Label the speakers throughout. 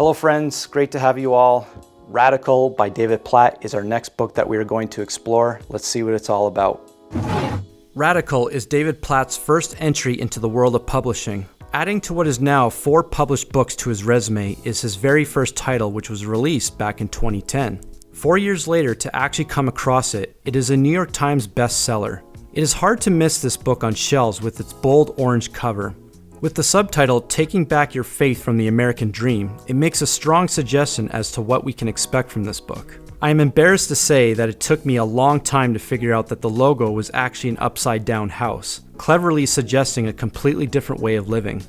Speaker 1: Hello friends, great to have you all. Radical by David Platt is our next book that we are going to explore. Let's see what it's all about. Radical is David Platt's first entry into the world of publishing. Adding to what is now 4 published books to his resume is his very first title, which was released back in 2010. 4 years later, to actually come across it, it is a New York Times bestseller. It is hard to miss this book on shelves with its bold orange cover. With the subtitle, Taking Back Your Faith from the American Dream, it makes a strong suggestion as to what we can expect from this book. I am embarrassed to say that it took me a long time to figure out that the logo was actually an upside-down house, cleverly suggesting a completely different way of living.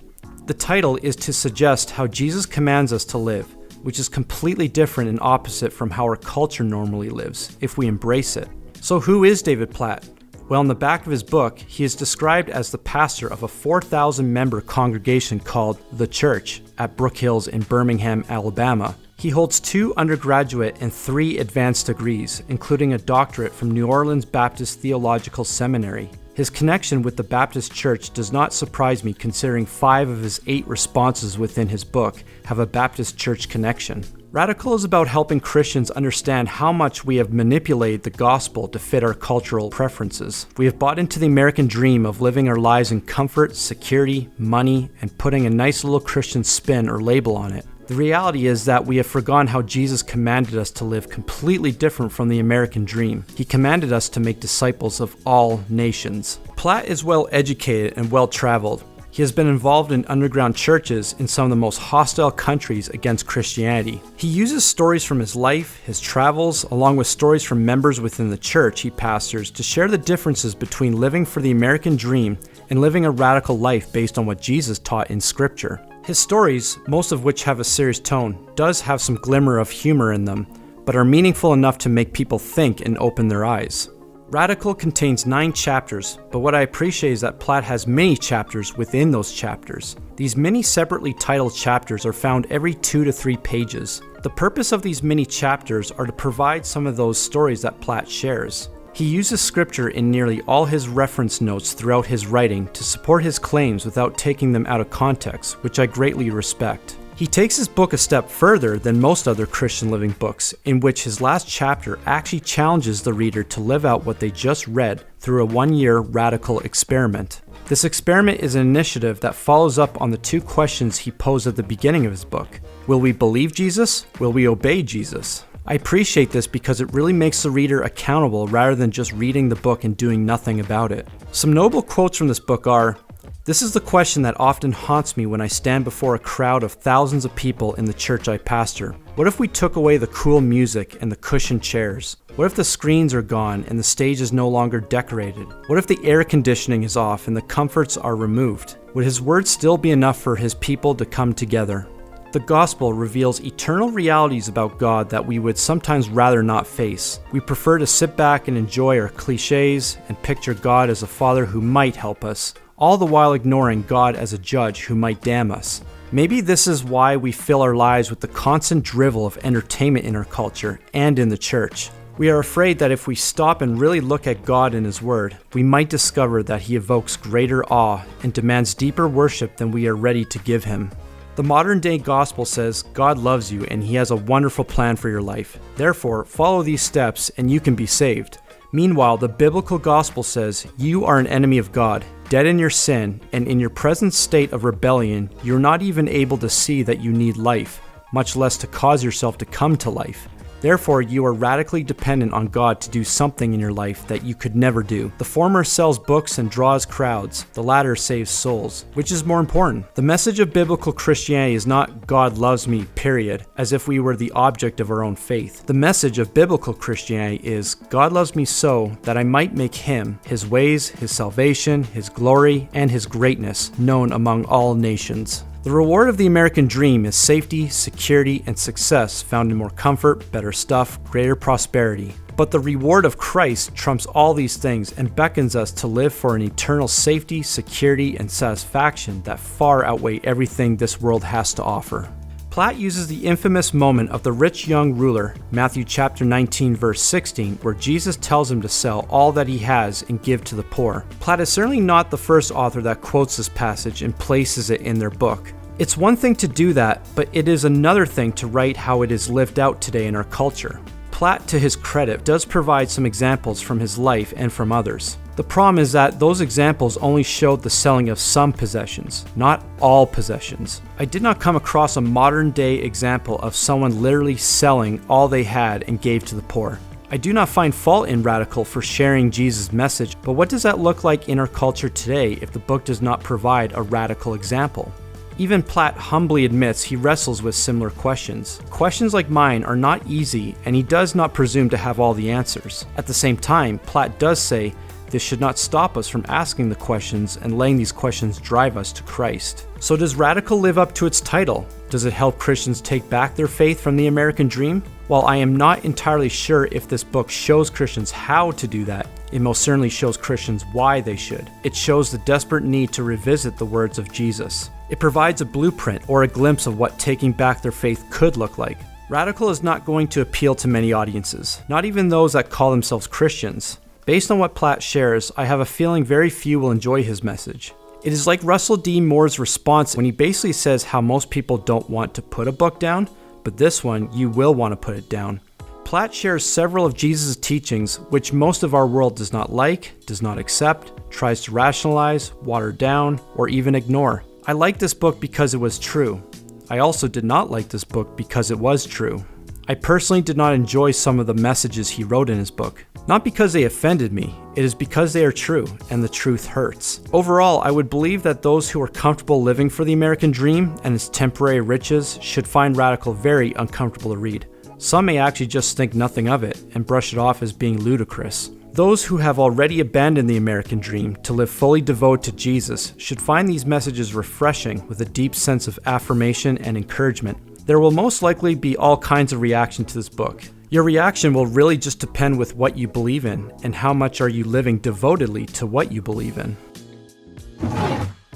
Speaker 1: The title is to suggest how Jesus commands us to live, which is completely different and opposite from how our culture normally lives, if we embrace it. So who is David Platt? Well, in the back of his book, he is described as the pastor of a 4,000-member congregation called The Church at Brook Hills in Birmingham, Alabama. He holds 2 undergraduate and 3 advanced degrees, including a doctorate from New Orleans Baptist Theological Seminary. His connection with the Baptist Church does not surprise me, considering 5 of his 8 responses within his book have a Baptist Church connection. Radical is about helping Christians understand how much we have manipulated the gospel to fit our cultural preferences. We have bought into the American dream of living our lives in comfort, security, money, and putting a nice little Christian spin or label on it. The reality is that we have forgotten how Jesus commanded us to live completely different from the American dream. He commanded us to make disciples of all nations. Platt is well educated and well traveled. He has been involved in underground churches in some of the most hostile countries against Christianity. He uses stories from his life, his travels, along with stories from members within the church he pastors to share the differences between living for the American dream and living a radical life based on what Jesus taught in Scripture. His stories, most of which have a serious tone, does have some glimmer of humor in them, but are meaningful enough to make people think and open their eyes. Radical contains 9 chapters, but what I appreciate is that Platt has many chapters within those chapters. These many separately titled chapters are found every 2 to 3 pages. The purpose of these mini chapters are to provide some of those stories that Platt shares. He uses scripture in nearly all his reference notes throughout his writing to support his claims without taking them out of context, which I greatly respect. He takes his book a step further than most other Christian living books, in which his last chapter actually challenges the reader to live out what they just read through a 1-year radical experiment. This experiment is an initiative that follows up on the 2 questions he posed at the beginning of his book. Will we believe Jesus? Will we obey Jesus? I appreciate this because it really makes the reader accountable rather than just reading the book and doing nothing about it. Some notable quotes from this book are, "This is the question that often haunts me when I stand before a crowd of thousands of people in the church I pastor. What if we took away the cool music and the cushioned chairs? What if the screens are gone and the stage is no longer decorated? What if the air conditioning is off and the comforts are removed? Would his word still be enough for his people to come together? The gospel reveals eternal realities about God that we would sometimes rather not face. We prefer to sit back and enjoy our cliches and picture God as a father who might help us, all the while ignoring God as a judge who might damn us. Maybe this is why we fill our lives with the constant drivel of entertainment in our culture and in the church. We are afraid that if we stop and really look at God and His Word, we might discover that He evokes greater awe and demands deeper worship than we are ready to give Him. The modern-day gospel says God loves you and He has a wonderful plan for your life. Therefore, follow these steps and you can be saved. Meanwhile, the biblical gospel says you are an enemy of God, dead in your sin, and in your present state of rebellion, you're not even able to see that you need life, much less to cause yourself to come to life. Therefore, you are radically dependent on God to do something in your life that you could never do. The former sells books and draws crowds. The latter saves souls. Which is more important? The message of biblical Christianity is not God loves me, period, as if we were the object of our own faith. The message of biblical Christianity is God loves me so that I might make Him, His ways, His salvation, His glory, and His greatness known among all nations. The reward of the American dream is safety, security, and success found in more comfort, better stuff, greater prosperity. But the reward of Christ trumps all these things and beckons us to live for an eternal safety, security, and satisfaction that far outweigh everything this world has to offer. Platt uses the infamous moment of the rich young ruler, Matthew chapter 19 verse 16, where Jesus tells him to sell all that he has and give to the poor. Platt is certainly not the first author that quotes this passage and places it in their book. It's one thing to do that, but it is another thing to write how it is lived out today in our culture. Platt, to his credit, does provide some examples from his life and from others. The problem is that those examples only showed the selling of some possessions, not all possessions. I did not come across a modern day example of someone literally selling all they had and gave to the poor. I do not find fault in Radical for sharing Jesus' message, but what does that look like in our culture today if the book does not provide a radical example? Even Platt humbly admits he wrestles with similar questions. Questions like mine are not easy, and he does not presume to have all the answers. At the same time, Platt does say this should not stop us from asking the questions and letting these questions drive us to Christ. So does Radical live up to its title? Does it help Christians take back their faith from the American dream? While I am not entirely sure if this book shows Christians how to do that, it most certainly shows Christians why they should. It shows the desperate need to revisit the words of Jesus. It provides a blueprint or a glimpse of what taking back their faith could look like. Radical is not going to appeal to many audiences, not even those that call themselves Christians. Based on what Platt shares, I have a feeling very few will enjoy his message. It is like Russell D. Moore's response when he basically says how most people don't want to put a book down, but this one, you will want to put it down. Platt shares several of Jesus' teachings which most of our world does not like, does not accept, tries to rationalize, water down, or even ignore. I like this book because it was true. I also did not like this book because it was true. I personally did not enjoy some of the messages he wrote in his book. Not because they offended me, it is because they are true, and the truth hurts. Overall, I would believe that those who are comfortable living for the American dream and its temporary riches should find Radical very uncomfortable to read. Some may actually just think nothing of it and brush it off as being ludicrous. Those who have already abandoned the American dream to live fully devoted to Jesus should find these messages refreshing with a deep sense of affirmation and encouragement. There will most likely be all kinds of reaction to this book. Your reaction will really just depend with what you believe in and how much are you living devotedly to what you believe in.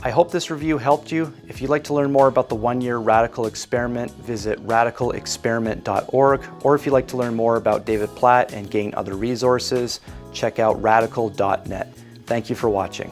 Speaker 1: I hope this review helped you. If you'd like to learn more about the one-year Radical Experiment, visit radicalexperiment.org, or if you'd like to learn more about David Platt and gain other resources, check out radical.net. Thank you for watching.